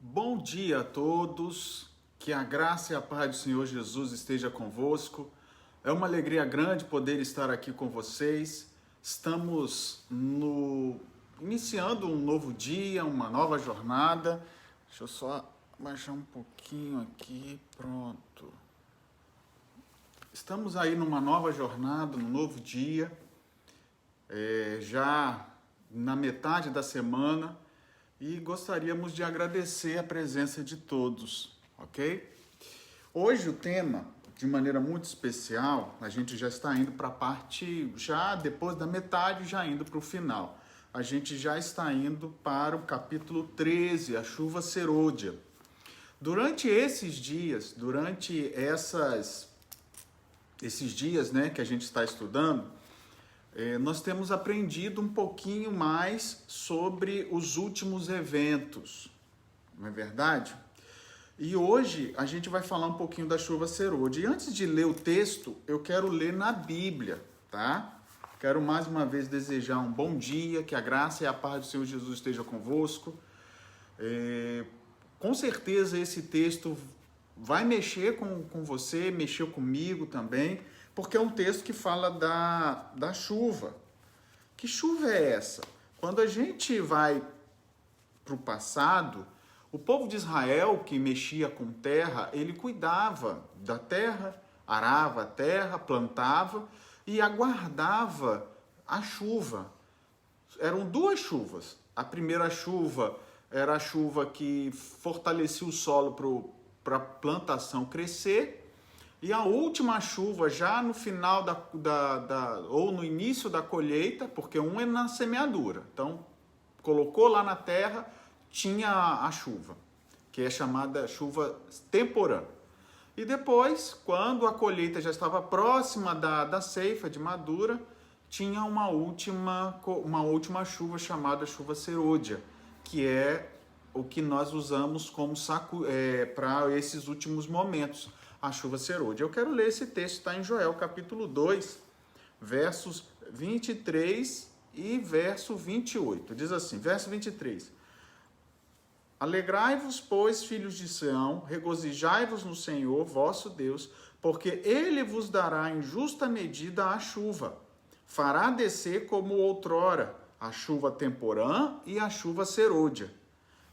Bom dia a todos, que a graça e a paz do Senhor Jesus esteja convosco. É uma alegria grande poder estar aqui com vocês. Iniciando um novo dia, uma nova jornada. Deixa eu só baixar um pouquinho aqui, pronto. Estamos aí numa nova jornada, num novo dia, já na metade da semana. E gostaríamos de agradecer a presença de todos, ok? Hoje o tema, de maneira muito especial, a gente já está indo para a parte, já depois da metade, já indo para o final. A gente já está indo para o capítulo 13, a chuva serôdia. Durante esses dias, esses dias, né, que a gente está estudando, nós temos aprendido um pouquinho mais sobre os últimos eventos, não é verdade? E hoje a gente vai falar um pouquinho da chuva serôdia. E antes de ler o texto, eu quero ler na Bíblia, tá? Quero mais uma vez desejar um bom dia, que a graça e a paz do Senhor Jesus esteja convosco. Com certeza esse texto vai mexer com você, mexeu comigo também, porque é um texto que fala da chuva. Que chuva é essa? Quando a gente vai para o passado, o povo de Israel que mexia com terra, ele cuidava da terra, arava a terra, plantava e aguardava a chuva. Eram duas chuvas. A primeira chuva era a chuva que fortalecia o solo para a plantação crescer. E a última chuva, já no final ou no início da colheita, porque um é na semeadura. Então, colocou lá na terra, tinha a chuva, que é chamada chuva temporã. E depois, quando a colheita já estava próxima da ceifa de madura, tinha uma última chuva chamada chuva serôdia, que é o que nós usamos como para esses últimos momentos, a chuva serôdia. Eu quero ler esse texto, está em Joel, capítulo 2, versos 23 e verso 28. Diz assim, verso 23. Alegrai-vos, pois, filhos de Sião, regozijai-vos no Senhor, vosso Deus, porque Ele vos dará em justa medida a chuva. Fará descer como outrora a chuva temporã e a chuva serôdia.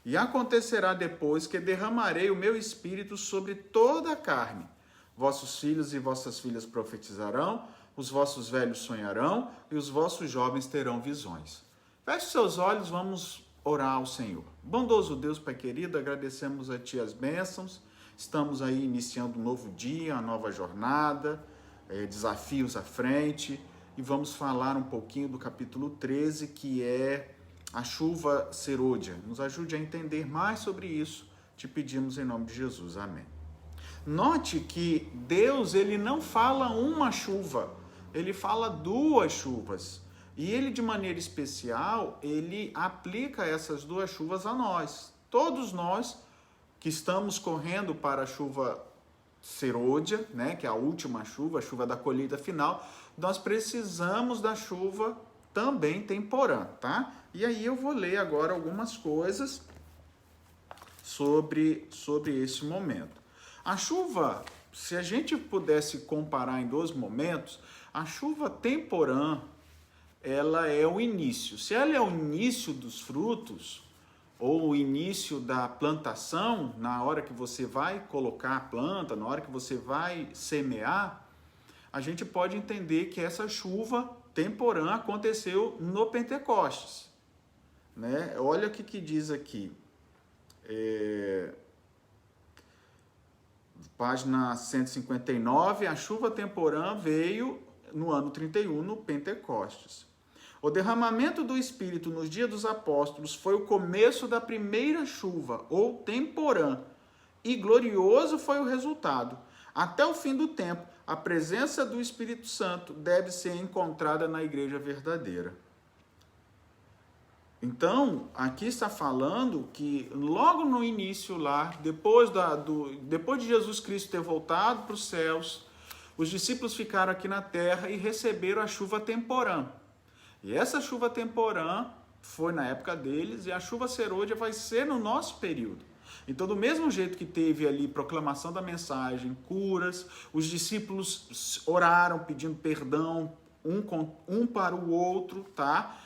E acontecerá depois que derramarei o meu espírito sobre toda a carne. Vossos filhos e vossas filhas profetizarão, os vossos velhos sonharão e os vossos jovens terão visões. Feche seus olhos, vamos orar ao Senhor. Bondoso Deus, Pai querido, agradecemos a Ti as bênçãos. Estamos aí iniciando um novo dia, uma nova jornada, desafios à frente. E vamos falar um pouquinho do capítulo 13, que é a chuva serôdia. Nos ajude a entender mais sobre isso. Te pedimos em nome de Jesus. Amém. Note que Deus, ele não fala uma chuva, ele fala duas chuvas. E ele, de maneira especial, ele aplica essas duas chuvas a nós. Todos nós que estamos correndo para a chuva serôdia, né, que é a última chuva, a chuva da colheita final, nós precisamos da chuva também temporã, tá? E aí eu vou ler agora algumas coisas sobre esse momento. A chuva, se a gente pudesse comparar em dois momentos, a chuva temporã, ela é o início. Se ela é o início dos frutos, ou o início da plantação, na hora que você vai colocar a planta, na hora que você vai semear, a gente pode entender que essa chuva temporã aconteceu no Pentecostes, né? Olha o que diz aqui, página 159, a chuva temporã veio no ano 31, no Pentecostes. O derramamento do Espírito nos dias dos apóstolos foi o começo da primeira chuva, ou temporã, e glorioso foi o resultado. Até o fim do tempo, a presença do Espírito Santo deve ser encontrada na igreja verdadeira. Então, aqui está falando que logo no início lá, depois de Jesus Cristo ter voltado para os céus, os discípulos ficaram aqui na terra e receberam a chuva temporã. E essa chuva temporã foi na época deles e a chuva serôdia vai ser no nosso período. Então, do mesmo jeito que teve ali proclamação da mensagem, curas, os discípulos oraram pedindo perdão um para o outro, tá?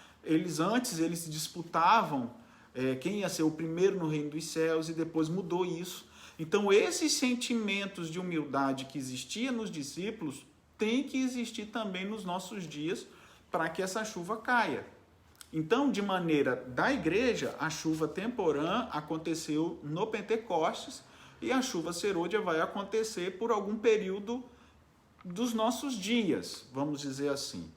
Antes eles se disputavam quem ia ser o primeiro no reino dos céus, e depois mudou isso. Então, esses sentimentos de humildade que existiam nos discípulos tem que existir também nos nossos dias para que essa chuva caia. Então, de maneira da igreja, a chuva temporã aconteceu no Pentecostes e a chuva serôdia vai acontecer por algum período dos nossos dias, vamos dizer assim.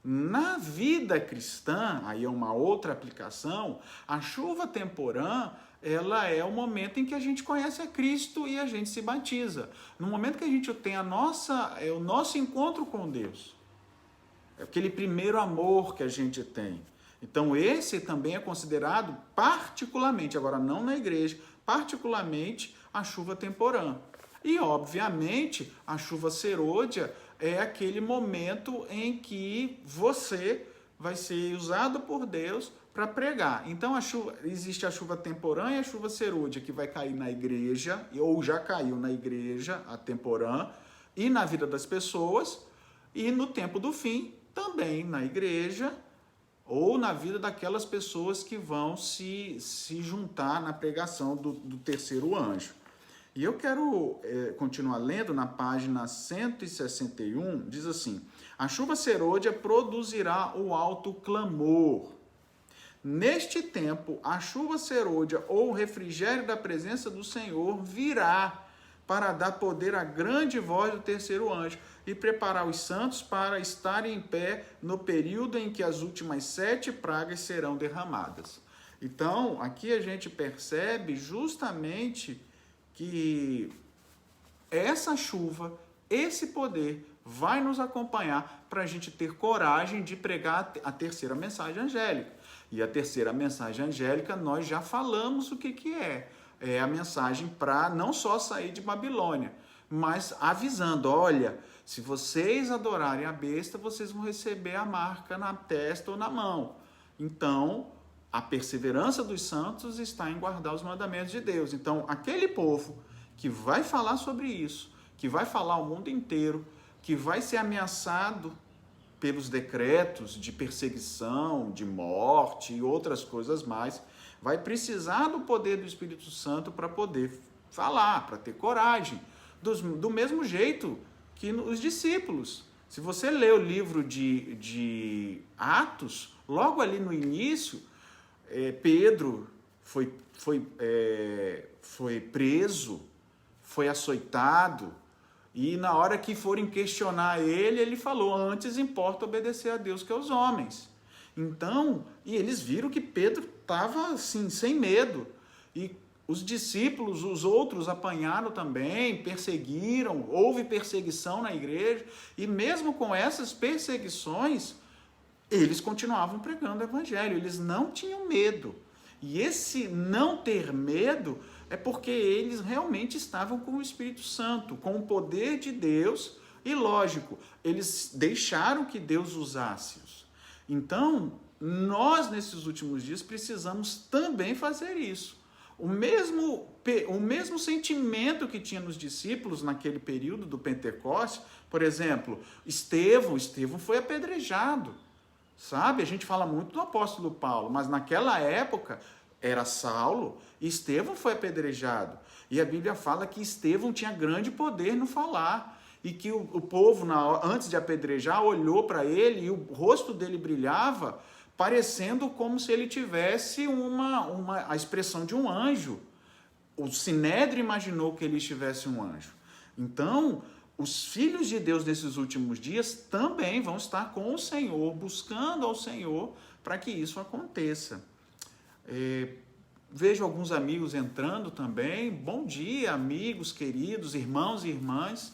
Na vida cristã, aí é uma outra aplicação, a chuva temporã, ela é o momento em que a gente conhece a Cristo e a gente se batiza. No momento que a gente tem o nosso encontro com Deus. É aquele primeiro amor que a gente tem. Então esse também é considerado particularmente, agora não na igreja, particularmente a chuva temporã. E obviamente a chuva serôdia é aquele momento em que você vai ser usado por Deus para pregar. Então existe a chuva temporã e a chuva serôdia, que vai cair na igreja, ou já caiu na igreja, a temporã, e na vida das pessoas, e no tempo do fim, também na igreja, ou na vida daquelas pessoas que vão se juntar na pregação do terceiro anjo. E eu quero continuar lendo na página 161, diz assim: a chuva serôdia produzirá o alto clamor. Neste tempo, a chuva serôdia ou o refrigério da presença do Senhor virá para dar poder à grande voz do terceiro anjo e preparar os santos para estarem em pé no período em que as últimas 7 pragas serão derramadas. Então, aqui a gente percebe justamente que essa chuva, esse poder vai nos acompanhar para a gente ter coragem de pregar a terceira mensagem angélica. E a terceira mensagem angélica nós já falamos o que é. É a mensagem para não só sair de Babilônia, mas avisando, olha, se vocês adorarem a besta, vocês vão receber a marca na testa ou na mão. Então, a perseverança dos santos está em guardar os mandamentos de Deus. Então, aquele povo que vai falar sobre isso, que vai falar ao mundo inteiro, que vai ser ameaçado pelos decretos de perseguição, de morte e outras coisas mais, vai precisar do poder do Espírito Santo para poder falar, para ter coragem. Do mesmo jeito que os discípulos. Se você lê o livro de Atos, logo ali no início, Pedro foi preso, foi açoitado, e na hora que forem questionar ele falou, antes importa obedecer a Deus que aos homens. Então, e eles viram que Pedro estava assim, sem medo, e os discípulos, os outros apanharam também, perseguiram, houve perseguição na igreja, e mesmo com essas perseguições, eles continuavam pregando o evangelho, eles não tinham medo. E esse não ter medo é porque eles realmente estavam com o Espírito Santo, com o poder de Deus, e lógico, eles deixaram que Deus usasse-os. Então, nós nesses últimos dias precisamos também fazer isso. O mesmo sentimento que tinha nos discípulos naquele período do Pentecostes, por exemplo, Estevão foi apedrejado. Sabe, a gente fala muito do apóstolo Paulo, mas naquela época era Saulo e Estevão foi apedrejado. E a Bíblia fala que Estevão tinha grande poder no falar e que o povo, antes de apedrejar, olhou para ele e o rosto dele brilhava, parecendo como se ele tivesse a expressão de um anjo. O Sinédrio imaginou que ele tivesse um anjo. Então, os filhos de Deus nesses últimos dias também vão estar com o Senhor, buscando ao Senhor para que isso aconteça. Vejo alguns amigos entrando também. Bom dia, amigos, queridos, irmãos e irmãs.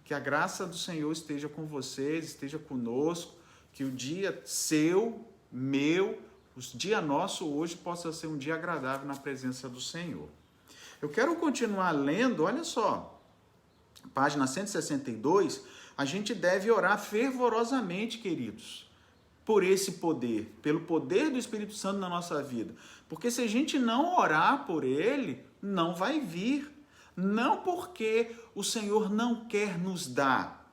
Que a graça do Senhor esteja com vocês, esteja conosco. Que o dia seu, meu, o dia nosso hoje possa ser um dia agradável na presença do Senhor. Eu quero continuar lendo, olha só. Página 162, a gente deve orar fervorosamente, queridos, por esse poder, pelo poder do Espírito Santo na nossa vida. Porque se a gente não orar por ele, não vai vir. Não porque o Senhor não quer nos dar.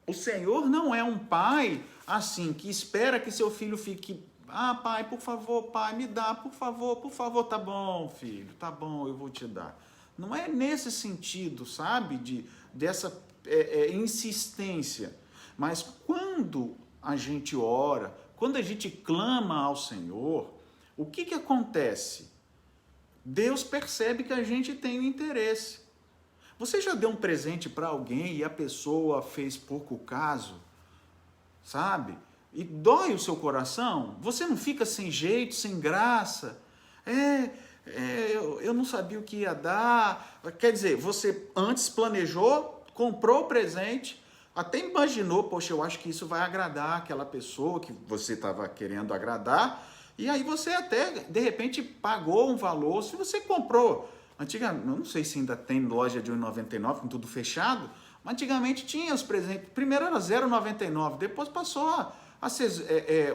O Senhor não é um pai assim que espera que seu filho fique: ah, pai, por favor, pai, me dá, por favor, tá bom, filho, tá bom, eu vou te dar. Não é nesse sentido, sabe, dessa insistência. Mas quando a gente ora, quando a gente clama ao Senhor, o que acontece? Deus percebe que a gente tem um interesse. Você já deu um presente para alguém e a pessoa fez pouco caso, sabe? E dói o seu coração? Você não fica sem jeito, sem graça? Eu não sabia o que ia dar. Quer dizer, você antes planejou, comprou o presente, até imaginou, poxa, eu acho que isso vai agradar aquela pessoa que você estava querendo agradar, e aí você até, de repente, pagou um valor. Se você comprou, antigamente, eu não sei se ainda tem loja de R$1,99, com tudo fechado, mas antigamente tinha os presentes, primeiro era R$0,99, depois passou a ser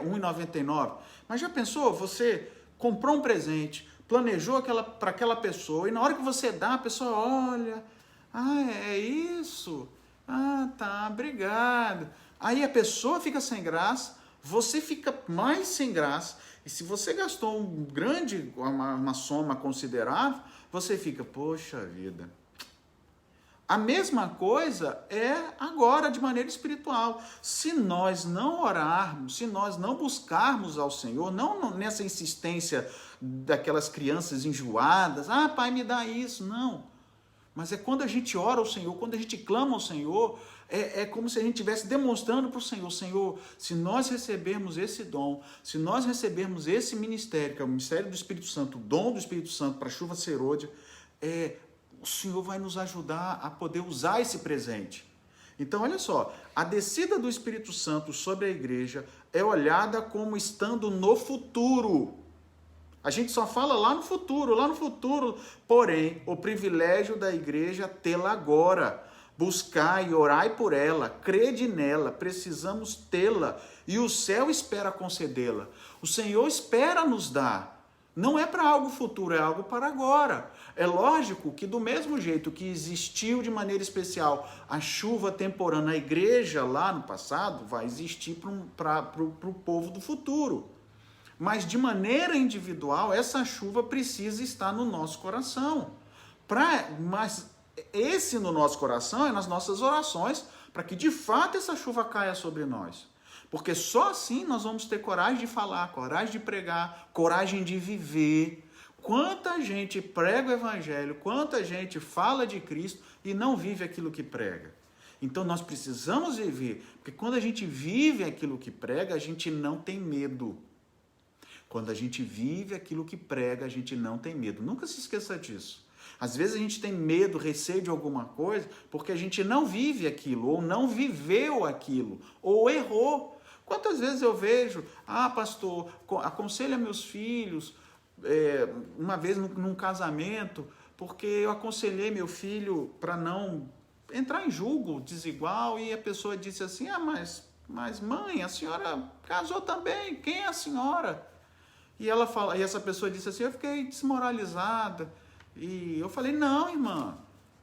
R$1,99. Mas já pensou, você comprou um presente, planejou para aquela pessoa, e na hora que você dá, a pessoa olha, é isso? Ah, tá, obrigado. Aí a pessoa fica sem graça, você fica mais sem graça, e se você gastou uma soma considerável, você fica, poxa vida. A mesma coisa é agora de maneira espiritual. Se nós não orarmos, se nós não buscarmos ao Senhor, não nessa insistência daquelas crianças enjoadas, ah, pai, me dá isso, não. Mas é quando a gente ora ao Senhor, quando a gente clama ao Senhor, é como se a gente estivesse demonstrando para o Senhor: Senhor, se nós recebermos esse dom, se nós recebermos esse ministério, que é o ministério do Espírito Santo, o dom do Espírito Santo para a chuva serôdia, o Senhor vai nos ajudar a poder usar esse presente. Então, olha só, a descida do Espírito Santo sobre a igreja é olhada como estando no futuro. A gente só fala lá no futuro, porém, o privilégio da igreja tê-la agora. Buscar e orai por ela, crede nela, precisamos tê-la, e o céu espera concedê-la. O Senhor espera nos dar. Não é para algo futuro, é algo para agora. É lógico que do mesmo jeito que existiu de maneira especial a chuva temporânea na igreja lá no passado, vai existir para o povo do futuro. Mas de maneira individual, essa chuva precisa estar no nosso coração. Mas esse no nosso coração é nas nossas orações, para que de fato essa chuva caia sobre nós. Porque só assim nós vamos ter coragem de falar, coragem de pregar, coragem de viver. Quanta gente prega o evangelho, quanta gente fala de Cristo e não vive aquilo que prega. Então nós precisamos viver, porque quando a gente vive aquilo que prega, a gente não tem medo. Quando a gente vive aquilo que prega, a gente não tem medo. Nunca se esqueça disso. Às vezes a gente tem medo, receio de alguma coisa, porque a gente não vive aquilo, ou não viveu aquilo, ou errou. Quantas vezes eu vejo, pastor, aconselha meus filhos, uma vez num casamento, porque eu aconselhei meu filho para não entrar em julgo desigual, e a pessoa disse assim, mas mãe, a senhora casou também, quem é a senhora? E essa pessoa disse assim, eu fiquei desmoralizada. E eu falei, não, irmã,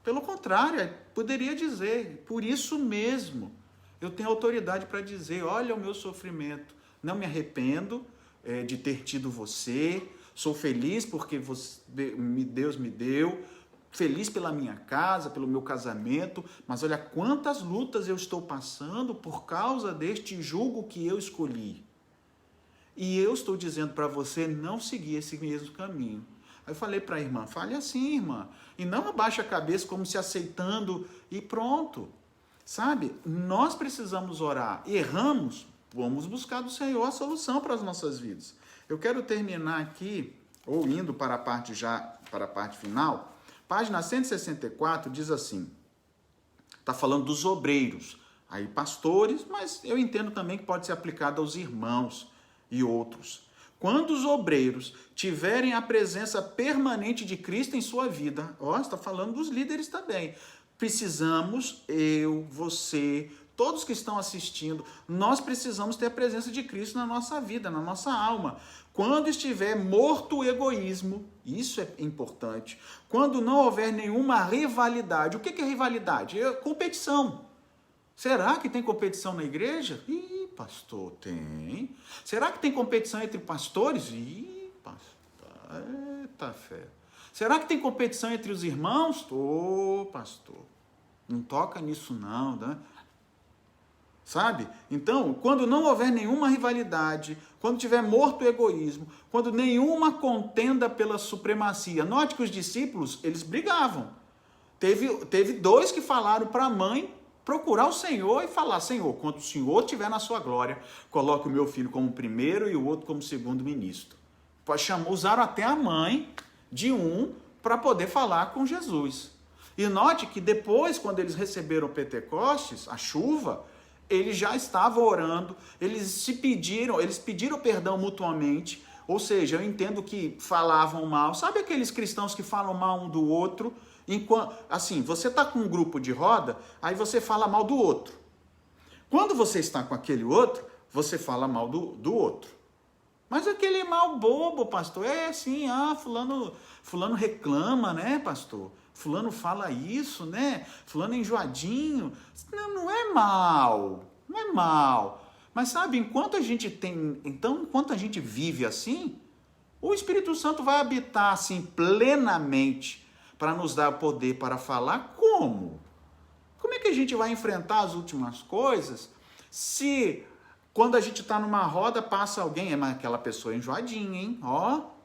pelo contrário, poderia dizer, por isso mesmo, eu tenho autoridade para dizer, olha o meu sofrimento, não me arrependo de ter tido você, sou feliz porque Deus me deu, feliz pela minha casa, pelo meu casamento, mas olha quantas lutas eu estou passando por causa deste jugo que eu escolhi. E eu estou dizendo para você não seguir esse mesmo caminho. Aí eu falei para a irmã, fale assim, irmã, e não abaixe a cabeça como se aceitando e pronto. Sabe, nós precisamos orar. Erramos, vamos buscar do Senhor a solução para as nossas vidas. Eu quero terminar aqui, ou indo para a parte final, página 164 diz assim, está falando dos obreiros, aí pastores, mas eu entendo também que pode ser aplicado aos irmãos e outros. Quando os obreiros tiverem a presença permanente de Cristo em sua vida, está falando dos líderes também, precisamos, eu, você, todos que estão assistindo, nós precisamos ter a presença de Cristo na nossa vida, na nossa alma. quando estiver morto o egoísmo, isso é importante, quando não houver nenhuma rivalidade. O que é rivalidade? É competição. Será que tem competição na igreja? Ih, pastor, tem. Será que tem competição entre pastores? Ih, pastor, eita fé. Será que tem competição entre os irmãos? Ô, pastor, não toca nisso não, né? Sabe? Então, quando não houver nenhuma rivalidade, quando tiver morto o egoísmo, quando nenhuma contenda pela supremacia. Note que os discípulos, eles brigavam. Teve dois que falaram para a mãe procurar o Senhor e falar: Senhor, quando o Senhor estiver na sua glória, coloque o meu filho como primeiro e o outro como segundo ministro. Usaram até a mãe de um para poder falar com Jesus. E note que depois, quando eles receberam o Pentecostes, a chuva, eles já estavam orando, eles pediram perdão mutuamente, ou seja, eu entendo que falavam mal. Sabe aqueles cristãos que falam mal um do outro? Assim, você está com um grupo de roda, aí você fala mal do outro. Quando você está com aquele outro, você fala mal do outro. Mas aquele mal bobo, pastor, é assim, fulano reclama, né, pastor? Fulano fala isso, né? Fulano é enjoadinho. Não é mal, não é mal. Mas sabe, enquanto a gente vive assim, o Espírito Santo vai habitar assim plenamente para nos dar poder para falar como? Como é que a gente vai enfrentar as últimas coisas se quando a gente está numa roda passa alguém, mas aquela pessoa é enjoadinha, hein?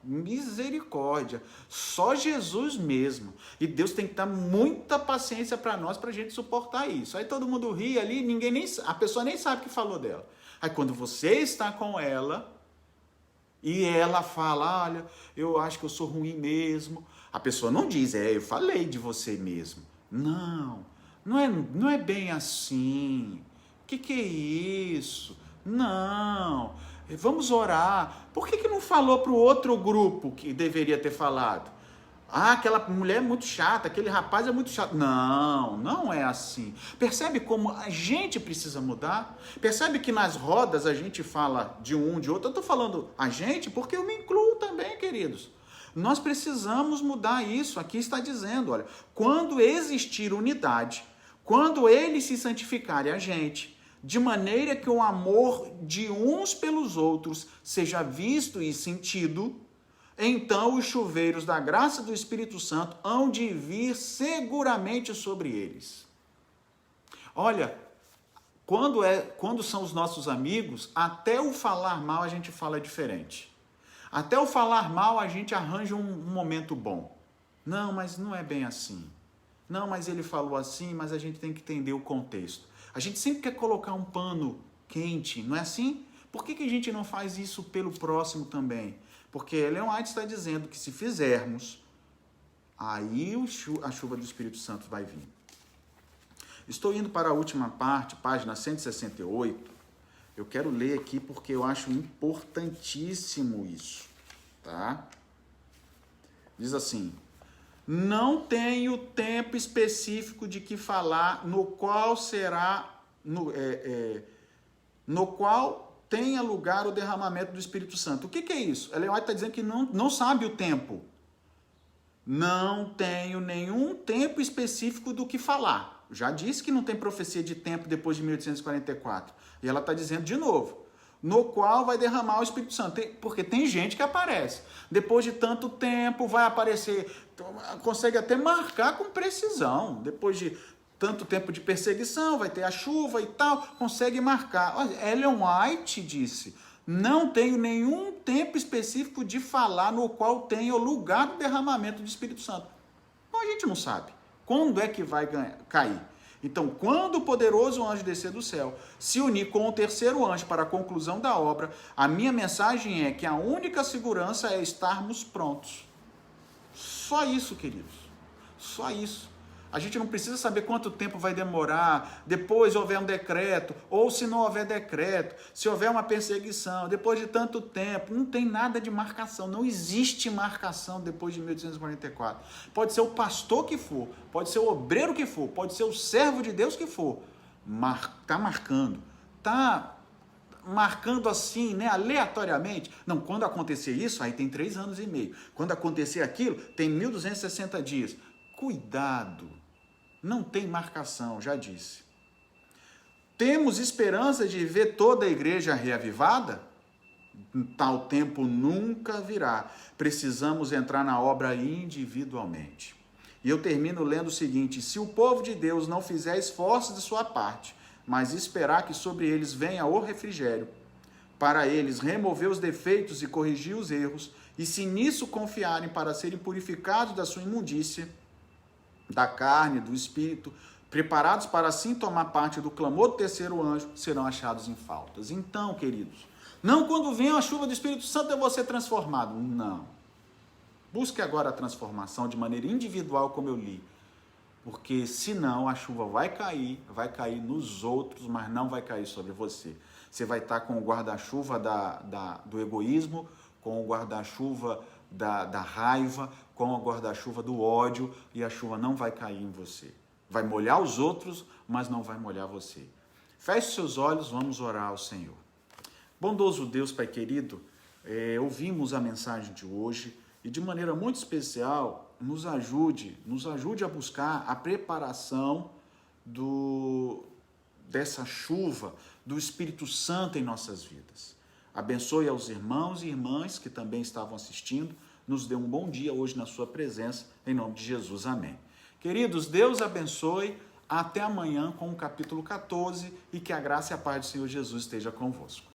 Misericórdia, só Jesus mesmo. E Deus tem que dar muita paciência para nós, para a gente suportar isso. Aí todo mundo ri ali, a pessoa nem sabe o que falou dela. Aí quando você está com ela e ela fala: olha, eu acho que eu sou ruim mesmo. A pessoa não diz: eu falei de você mesmo. Não é bem assim. Que é isso? Não. Vamos orar. Por que não falou para o outro grupo que deveria ter falado? Aquela mulher é muito chata, aquele rapaz é muito chato. Não é assim. Percebe como a gente precisa mudar? Percebe que nas rodas a gente fala de um, de outro. Eu estou falando a gente porque eu me incluo também, queridos. Nós precisamos mudar isso. Aqui está dizendo, olha, quando existir unidade, quando eles se santificarem a gente, de maneira que o amor de uns pelos outros seja visto e sentido, então os chuveiros da graça do Espírito Santo hão de vir seguramente sobre eles. Olha, quando são os nossos amigos, até o falar mal a gente fala diferente. Até o falar mal a gente arranja um momento bom. Não, mas não é bem assim. Não, mas ele falou assim, mas a gente tem que entender o contexto. A gente sempre quer colocar um pano quente, não é assim? Por que a gente não faz isso pelo próximo também? Porque Ellen White está dizendo que se fizermos, aí a chuva do Espírito Santo vai vir. Estou indo para a última parte, página 168. Eu quero ler aqui porque eu acho importantíssimo isso, tá? Diz assim: não tenho tempo específico de que falar, no qual tenha lugar o derramamento do Espírito Santo. O que é isso? Ellen White está dizendo que não sabe o tempo. Não tenho nenhum tempo específico do que falar. Já disse que não tem profecia de tempo depois de 1844. E ela está dizendo de novo: no qual vai derramar o Espírito Santo. Porque tem gente que aparece. Depois de tanto tempo vai aparecer, consegue até marcar com precisão. Depois de tanto tempo de perseguição, vai ter a chuva e tal, consegue marcar. Olha, Ellen White disse: não tenho nenhum tempo específico de falar no qual tenha o lugar do derramamento do Espírito Santo. Então a gente não sabe quando é que vai cair. Então, quando o poderoso anjo descer do céu, se unir com o terceiro anjo para a conclusão da obra, a minha mensagem é que a única segurança é estarmos prontos. Só isso, queridos. Só isso. A gente não precisa saber quanto tempo vai demorar, depois houver um decreto, ou se não houver decreto, se houver uma perseguição, depois de tanto tempo. Não tem nada de marcação, não existe marcação depois de 1844. Pode ser o pastor que for, pode ser o obreiro que for, pode ser o servo de Deus que for. Está marcando, está marcando assim, né, aleatoriamente. Não, quando acontecer isso, aí tem 3 anos e meio. Quando acontecer aquilo, tem 1.260 dias. Cuidado, não tem marcação, já disse. Temos esperança de ver toda a igreja reavivada? Tal tempo nunca virá. Precisamos entrar na obra individualmente. E eu termino lendo o seguinte: se o povo de Deus não fizer esforços de sua parte, mas esperar que sobre eles venha o refrigério, para eles remover os defeitos e corrigir os erros, e se nisso confiarem para serem purificados da sua imundícia, da carne, do espírito, preparados para assim tomar parte do clamor do terceiro anjo, serão achados em faltas. Então, queridos, não quando vem a chuva do Espírito Santo eu vou ser transformado. Não. Busque agora a transformação de maneira individual, como eu li. Porque senão a chuva vai cair nos outros, mas não vai cair sobre você. Você vai estar com o guarda-chuva do egoísmo, com o guarda-chuva da raiva, com o guarda-chuva do ódio, e a chuva não vai cair em você. Vai molhar os outros, mas não vai molhar você. Feche seus olhos, vamos orar ao Senhor. Bondoso Deus, Pai querido, ouvimos a mensagem de hoje e de maneira muito especial, nos ajude a buscar a preparação dessa chuva do Espírito Santo em nossas vidas. Abençoe aos irmãos e irmãs que também estavam assistindo, nos dê um bom dia hoje na sua presença, em nome de Jesus, amém. Queridos, Deus abençoe, até amanhã com o capítulo 14 e que a graça e a paz do Senhor Jesus esteja convosco.